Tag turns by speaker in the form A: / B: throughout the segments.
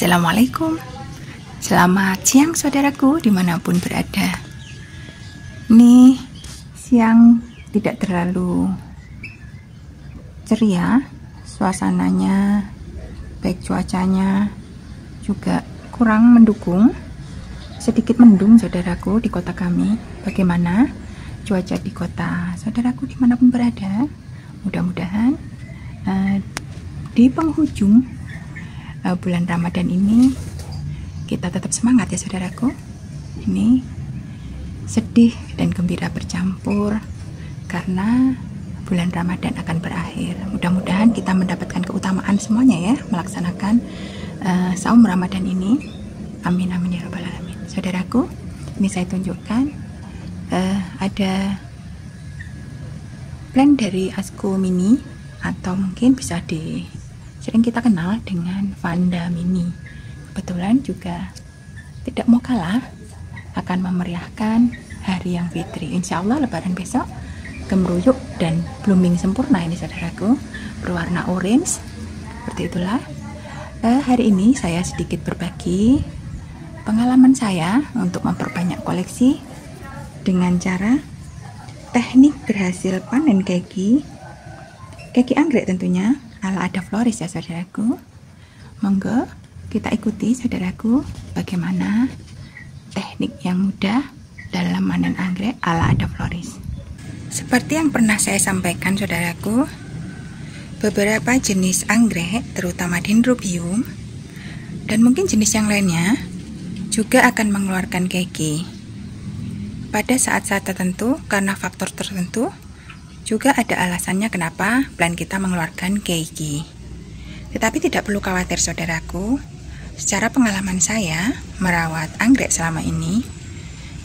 A: Assalamualaikum. Selamat siang saudaraku dimanapun berada. Ini siang tidak terlalu ceria, suasananya baik, cuacanya juga kurang mendukung, sedikit mendung saudaraku di kota kami. Bagaimana cuaca di kota saudaraku dimanapun berada? Mudah-mudahan di penghujung bulan Ramadan ini kita tetap semangat ya saudaraku. Ini sedih dan gembira bercampur karena bulan Ramadan akan berakhir. Mudah-mudahan kita mendapatkan keutamaan semuanya ya melaksanakan saum Ramadan ini. Amin amin ya rabbal alamin. Saudaraku, ini saya tunjukkan ada plan dari Asko Mini, atau mungkin bisa sering kita kenal dengan Vanda Mini. Kebetulan juga tidak mau kalah akan memeriahkan hari yang fitri. Insya Allah lebaran besok gemeruyuk dan blooming sempurna ini saudaraku, berwarna orange seperti itulah. Hari ini saya sedikit berbagi pengalaman saya untuk memperbanyak koleksi dengan cara teknik berhasil panen keki anggrek tentunya ala Ada Floris ya saudaraku. Monggo kita ikuti saudaraku bagaimana teknik yang mudah dalam panen anggrek ala Ada Floris. Seperti yang pernah saya sampaikan saudaraku, beberapa jenis anggrek terutama Dendrobium dan mungkin jenis yang lainnya juga akan mengeluarkan keki pada saat-saat tertentu karena faktor tertentu. Juga ada alasannya kenapa plant kita mengeluarkan keiki. Tetapi tidak perlu khawatir saudaraku. Secara pengalaman saya merawat anggrek selama ini,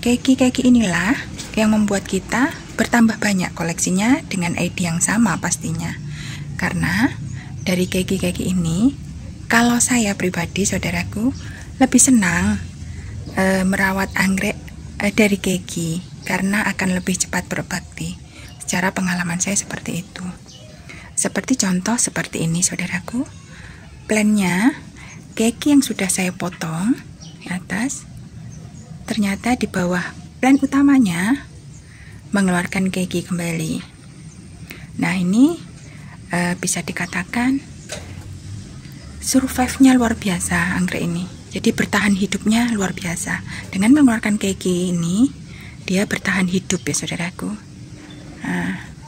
A: keiki inilah yang membuat kita bertambah banyak koleksinya dengan ID yang sama pastinya. Karena dari keiki ini, kalau saya pribadi saudaraku lebih senang merawat anggrek dari keiki karena akan lebih cepat berbakti. Secara pengalaman saya seperti itu. Seperti contoh seperti ini saudaraku, plannya keki yang sudah saya potong di atas, ternyata di bawah plan utamanya mengeluarkan keki kembali. Nah ini bisa dikatakan survive-nya luar biasa anggrek ini. Jadi bertahan hidupnya luar biasa. Dengan mengeluarkan keki ini, dia bertahan hidup ya saudaraku.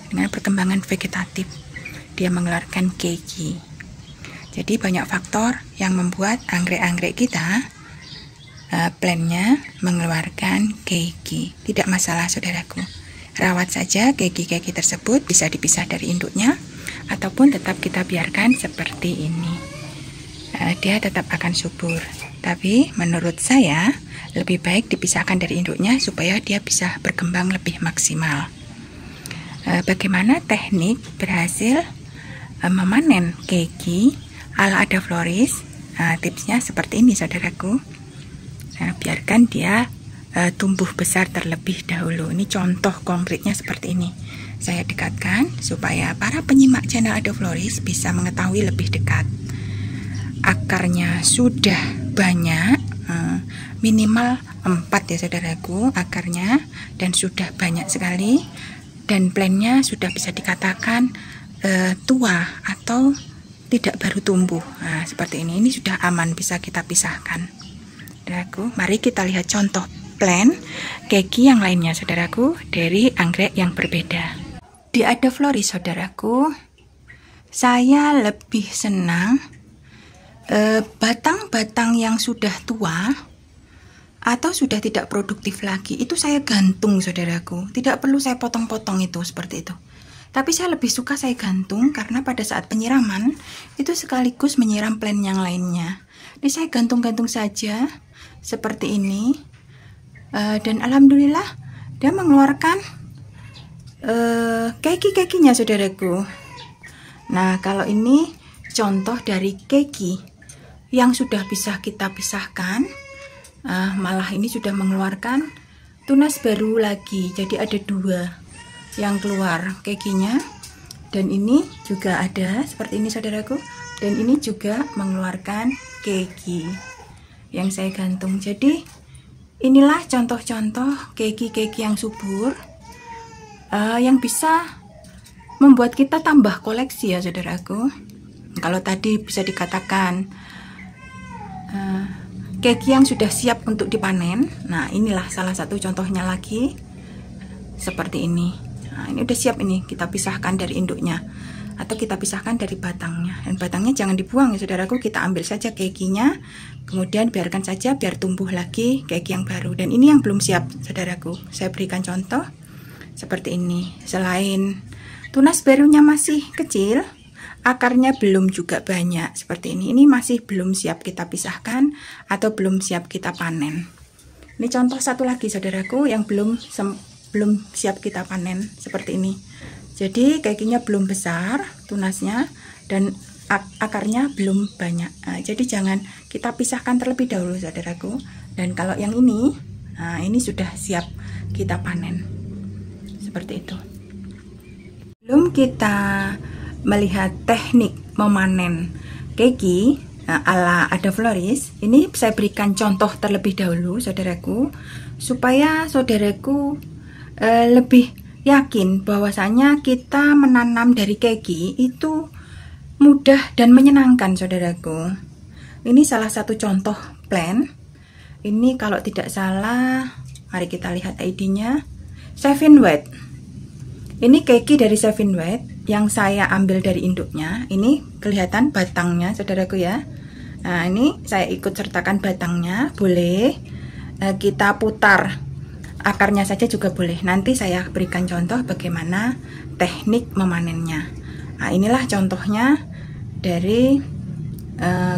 A: Dengan perkembangan vegetatif dia mengeluarkan keki. Jadi banyak faktor yang membuat anggrek-anggrek kita plannya mengeluarkan keki. Tidak masalah saudaraku, rawat saja keki tersebut, bisa dipisah dari induknya ataupun tetap kita biarkan seperti ini. Dia tetap akan subur, tapi menurut saya lebih baik dipisahkan dari induknya supaya dia bisa berkembang lebih maksimal. Bagaimana teknik berhasil memanen keki ala Ada Floris? Tipsnya seperti ini saudaraku. Biarkan dia tumbuh besar terlebih dahulu. Ini contoh konkretnya seperti ini. Saya dekatkan supaya para penyimak channel Ada Floris bisa mengetahui lebih dekat. Akarnya sudah banyak, minimal 4 ya saudaraku akarnya, dan sudah banyak sekali. Dan plannya sudah bisa dikatakan tua atau tidak baru tumbuh. Nah, seperti ini sudah aman, bisa kita pisahkan. Saudaraku, mari kita lihat contoh plan keki yang lainnya saudaraku dari anggrek yang berbeda. Di Ada Floris saudaraku, saya lebih senang batang-batang yang sudah tua atau sudah tidak produktif lagi, itu saya gantung saudaraku. Tidak perlu saya potong-potong itu seperti itu. Tapi saya lebih suka saya gantung karena pada saat penyiraman itu sekaligus menyiram plant yang lainnya. Ini saya gantung-gantung saja seperti ini. Dan alhamdulillah dia mengeluarkan keki-kekinya saudaraku. Nah kalau ini contoh dari keki yang sudah bisa kita pisahkan. Malah ini sudah mengeluarkan tunas baru lagi, jadi ada 2 yang keluar kekinya, dan ini juga ada seperti ini saudaraku, dan ini juga mengeluarkan keki yang saya gantung. Jadi inilah contoh-contoh keki-keki yang subur, yang bisa membuat kita tambah koleksi ya saudaraku. Kalau tadi bisa dikatakan keki yang sudah siap untuk dipanen, nah inilah salah satu contohnya lagi seperti ini. Nah, ini udah siap, ini kita pisahkan dari induknya atau kita pisahkan dari batangnya, dan batangnya jangan dibuang ya saudaraku, kita ambil saja kekinya, kemudian biarkan saja biar tumbuh lagi keki yang baru. Dan ini yang belum siap saudaraku, saya berikan contoh seperti ini. Selain tunas barunya masih kecil, akarnya belum juga banyak seperti ini masih belum siap kita pisahkan atau belum siap kita panen. Ini contoh satu lagi saudaraku yang belum siap kita panen seperti ini. Jadi kekinya belum besar tunasnya dan akarnya belum banyak. Nah, jadi jangan kita pisahkan terlebih dahulu saudaraku. Dan kalau yang ini, nah ini sudah siap kita panen seperti itu. Belum kita melihat teknik memanen keki ala Ada Floris, ini saya berikan contoh terlebih dahulu saudaraku, supaya saudaraku lebih yakin bahwasanya kita menanam dari keki itu mudah dan menyenangkan saudaraku. Ini salah satu contoh plant. Ini kalau tidak salah, mari kita lihat ID-nya, Seven White. Ini keki dari Seven White yang saya ambil dari induknya. Ini kelihatan batangnya saudaraku ya. Nah ini saya ikut sertakan batangnya, boleh kita putar akarnya saja juga boleh. Nanti saya berikan contoh bagaimana teknik memanennya. Nah inilah contohnya dari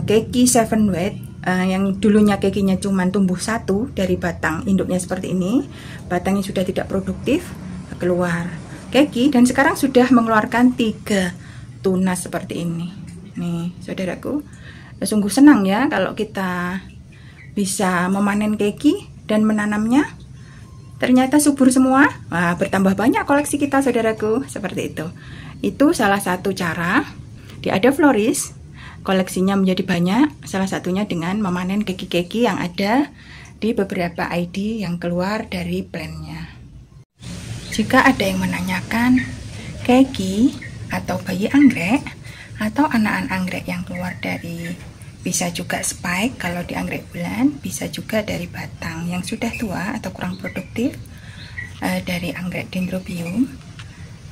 A: keki Seven White, yang dulunya kekinya cuma tumbuh satu dari batang induknya seperti ini. Batangnya sudah tidak produktif, keluar keki, dan sekarang sudah mengeluarkan 3 tunas seperti ini. Nih saudaraku, sungguh senang ya kalau kita bisa memanen keki dan menanamnya. Ternyata subur semua. Wah, bertambah banyak koleksi kita saudaraku, seperti itu. Itu salah satu cara di Ada Floris koleksinya menjadi banyak, salah satunya dengan memanen keki-keki yang ada di beberapa ID yang keluar dari plannya. Jika ada yang menanyakan keki atau bayi anggrek atau anakan anggrek yang keluar dari, bisa juga spike kalau di anggrek bulan, bisa juga dari batang yang sudah tua atau kurang produktif, dari anggrek dendrobium.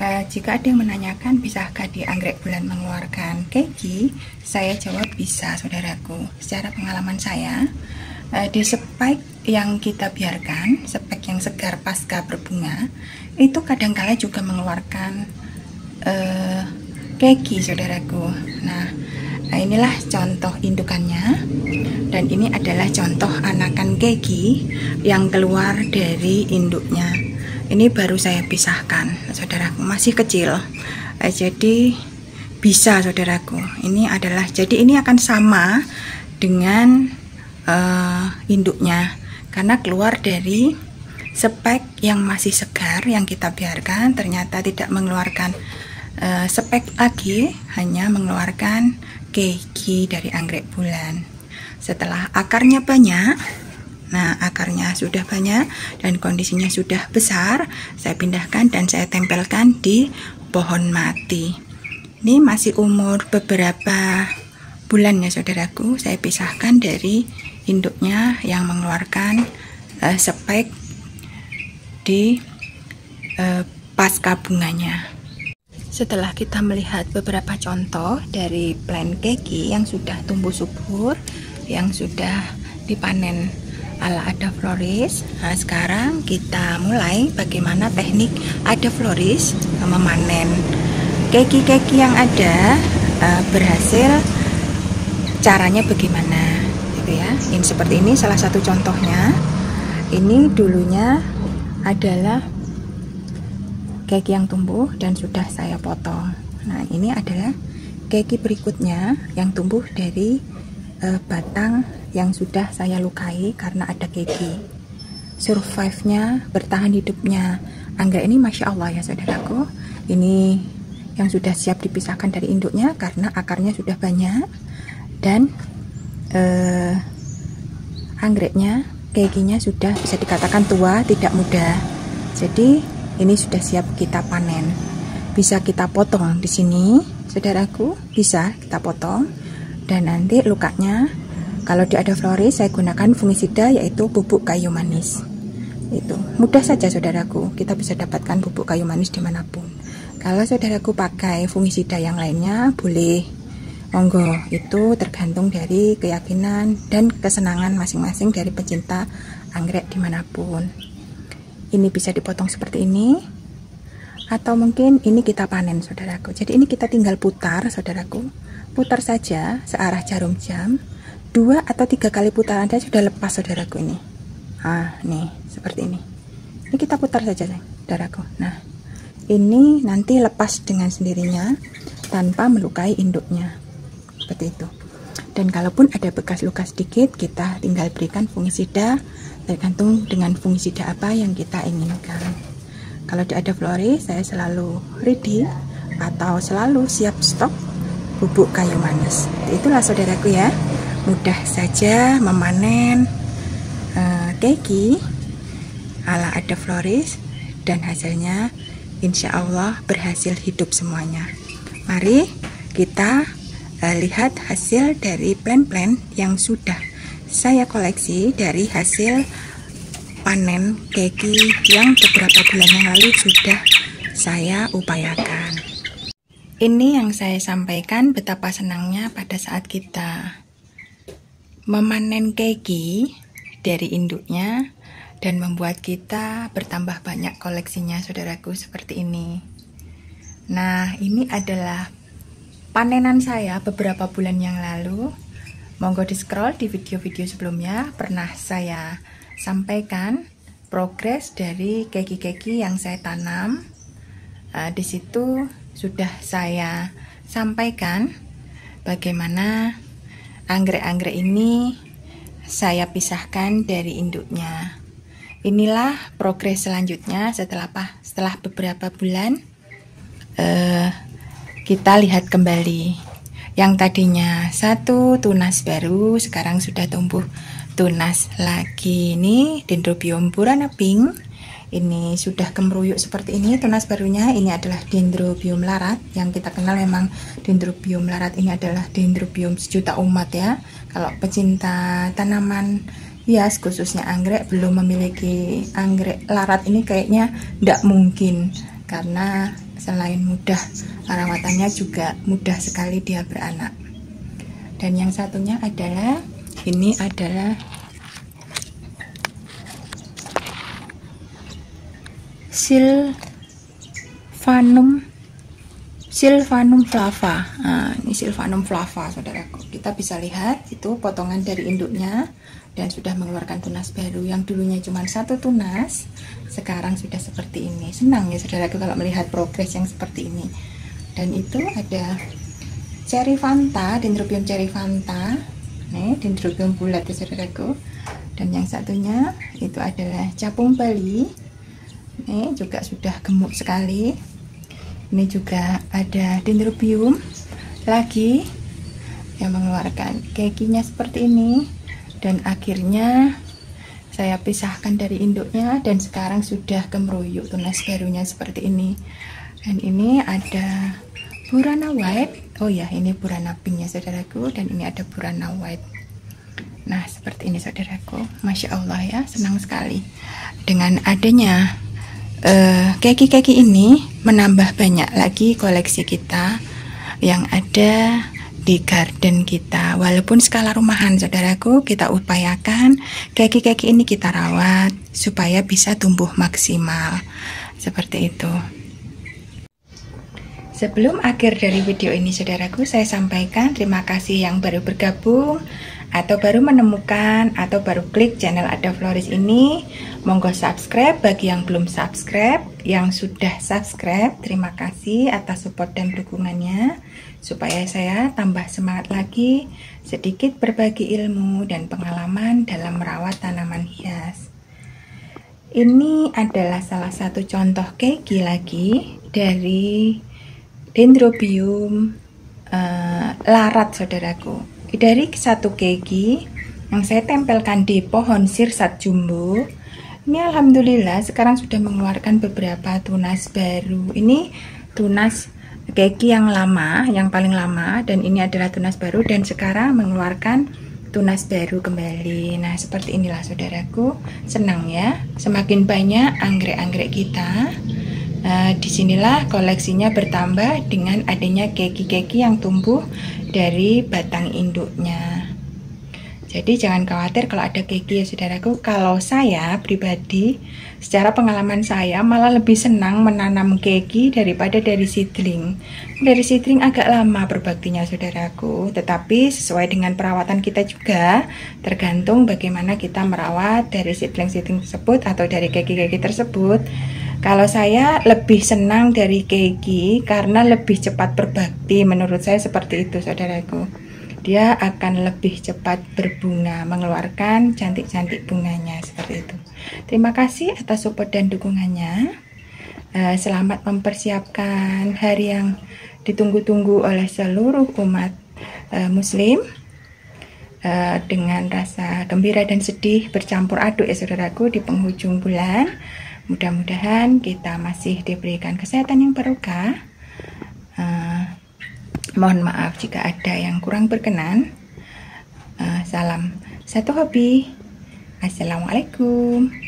A: Jika ada yang menanyakan bisakah di anggrek bulan mengeluarkan keki, saya jawab bisa saudaraku. Secara pengalaman saya, di spike yang kita biarkan, spike yang segar pasca berbunga, itu kadangkala juga mengeluarkan keki saudaraku. Nah inilah contoh indukannya, dan ini adalah contoh anakan keki yang keluar dari induknya. Ini baru saya pisahkan saudaraku, masih kecil, jadi bisa saudaraku. Ini adalah, jadi ini akan sama dengan induknya karena keluar dari spek yang masih segar yang kita biarkan, ternyata tidak mengeluarkan spek lagi, hanya mengeluarkan keki dari anggrek bulan. Setelah akarnya banyak, nah akarnya sudah banyak dan kondisinya sudah besar, saya pindahkan dan saya tempelkan di pohon mati. Ini masih umur beberapa bulan ya saudaraku, saya pisahkan dari induknya yang mengeluarkan spek di pasca bunganya. Setelah kita melihat beberapa contoh dari plant keki yang sudah tumbuh subur, yang sudah dipanen ala Ada Floris, nah sekarang kita mulai bagaimana teknik Ada Floris memanen keki-keki yang ada berhasil, caranya bagaimana gitu ya. Ini seperti ini salah satu contohnya. Ini dulunya adalah keki yang tumbuh dan sudah saya potong. Nah ini adalah keki berikutnya yang tumbuh dari batang yang sudah saya lukai karena ada keki. Survive-nya, bertahan hidupnya anggrek ini Masya Allah ya saudaraku. Ini yang sudah siap dipisahkan dari induknya karena akarnya sudah banyak dan anggreknya, kekinya sudah bisa dikatakan tua, tidak muda. Jadi ini sudah siap kita panen. Bisa kita potong di sini, saudaraku, bisa kita potong. Dan nanti lukanya, kalau dia ada floris, saya gunakan fungisida, yaitu bubuk kayu manis. Itu mudah saja, saudaraku, kita bisa dapatkan bubuk kayu manis dimanapun. Kalau saudaraku pakai fungisida yang lainnya, boleh, monggo, itu tergantung dari keyakinan dan kesenangan masing-masing dari pecinta anggrek dimanapun. Ini bisa dipotong seperti ini, atau mungkin ini kita panen, saudaraku. Jadi ini kita tinggal putar, saudaraku, putar saja searah jarum jam. 2 atau 3 kali putaran saja sudah lepas, saudaraku. Ini nih seperti ini. Ini kita putar saja, saudaraku. Nah, ini nanti lepas dengan sendirinya tanpa melukai induknya, seperti itu. Dan kalaupun ada bekas luka sedikit, kita tinggal berikan fungisida, tergantung dengan fungisida apa yang kita inginkan. Kalau ada floris, saya selalu ready atau selalu siap stok bubuk kayu manis. Itulah, saudaraku, ya, mudah saja memanen keki ala ada floris, dan hasilnya insya Allah berhasil hidup semuanya. Mari kita lihat hasil dari plan-plan yang sudah saya koleksi dari hasil panen keki yang beberapa bulan yang lalu sudah saya upayakan. Ini yang saya sampaikan, betapa senangnya pada saat kita memanen keki dari induknya dan membuat kita bertambah banyak koleksinya, saudaraku, seperti ini. Nah, ini adalah panenan saya beberapa bulan yang lalu. Monggo di scroll di video-video sebelumnya, pernah saya sampaikan progres dari keki-keki yang saya tanam. Di situ sudah saya sampaikan bagaimana anggrek-anggrek ini saya pisahkan dari induknya. Inilah progres selanjutnya setelah beberapa bulan. Kita lihat kembali. Yang tadinya satu tunas baru, sekarang sudah tumbuh tunas lagi. Ini Dendrobium burana pink. Ini sudah kemeruyuk seperti ini tunas barunya. Ini adalah Dendrobium larat. Yang kita kenal memang Dendrobium larat ini adalah Dendrobium sejuta umat, ya. Kalau pecinta tanaman hias khususnya anggrek belum memiliki anggrek larat ini kayaknya tidak mungkin, karena selain mudah perawatannya juga mudah sekali dia beranak. Dan yang satunya adalah ini adalah Sylvanum flava. Nah, ini Sylvanum flava, saudaraku. Kita bisa lihat itu potongan dari induknya dan sudah mengeluarkan tunas baru. Yang dulunya cuma satu tunas, sekarang sudah seperti ini. Senang, ya, saudaraku, kalau melihat progres yang seperti ini. Dan itu ada Cherryphantha, Dendrobium Cherryphantha. Nih, Dendrobium bulat, ya, saudaraku. Dan yang satunya itu adalah Capung Bali. Ini juga sudah gemuk sekali. Ini juga ada Dendrobium lagi yang mengeluarkan kekinya seperti ini. Dan akhirnya saya pisahkan dari induknya dan sekarang sudah kemeruyuk tunas barunya seperti ini. Dan ini ada burana white. Oh ya, ini burana pink, ya, saudaraku. Dan ini ada burana white. Nah, seperti ini, saudaraku. Masya Allah, ya, senang sekali dengan adanya keki-keki ini, menambah banyak lagi koleksi kita yang ada di garden kita. Walaupun skala rumahan, saudaraku, kita upayakan keki-keki ini kita rawat supaya bisa tumbuh maksimal seperti itu. Sebelum akhir dari video ini, saudaraku, saya sampaikan terima kasih yang baru bergabung atau baru menemukan atau baru klik channel Ada Floris ini. Monggo subscribe bagi yang belum subscribe. Yang sudah subscribe, terima kasih atas support dan dukungannya, supaya saya tambah semangat lagi sedikit berbagi ilmu dan pengalaman dalam merawat tanaman hias. Ini adalah salah satu contoh keki lagi dari Dendrobium larat, saudaraku. Dari satu keki yang saya tempelkan di pohon sirsat jumbo, ini alhamdulillah sekarang sudah mengeluarkan beberapa tunas baru. Ini tunas keki yang lama, yang paling lama, dan ini adalah tunas baru, dan sekarang mengeluarkan tunas baru kembali. Nah, seperti inilah saudaraku. Senang ya, semakin banyak anggrek-anggrek kita. Disinilah koleksinya bertambah dengan adanya keki-keki yang tumbuh dari batang induknya. Jadi jangan khawatir kalau ada keki ya saudaraku. Kalau saya pribadi, secara pengalaman saya malah lebih senang menanam keki daripada dari seedling. Dari seedling agak lama berbaktinya saudaraku, tetapi sesuai dengan perawatan kita juga, tergantung bagaimana kita merawat dari seedling-seedling tersebut atau dari keki-keki tersebut. Kalau saya lebih senang dari keki karena lebih cepat berbakti, menurut saya seperti itu saudaraku. Dia akan lebih cepat berbunga, mengeluarkan cantik-cantik bunganya seperti itu. Terima kasih atas support dan dukungannya. Selamat mempersiapkan hari yang ditunggu-tunggu oleh seluruh umat muslim, dengan rasa gembira dan sedih bercampur aduk ya saudaraku di penghujung bulan. Mudah-mudahan kita masih diberikan kesehatan yang barokah. Mohon maaf jika ada yang kurang berkenan. Salam satu hobi. Assalamualaikum.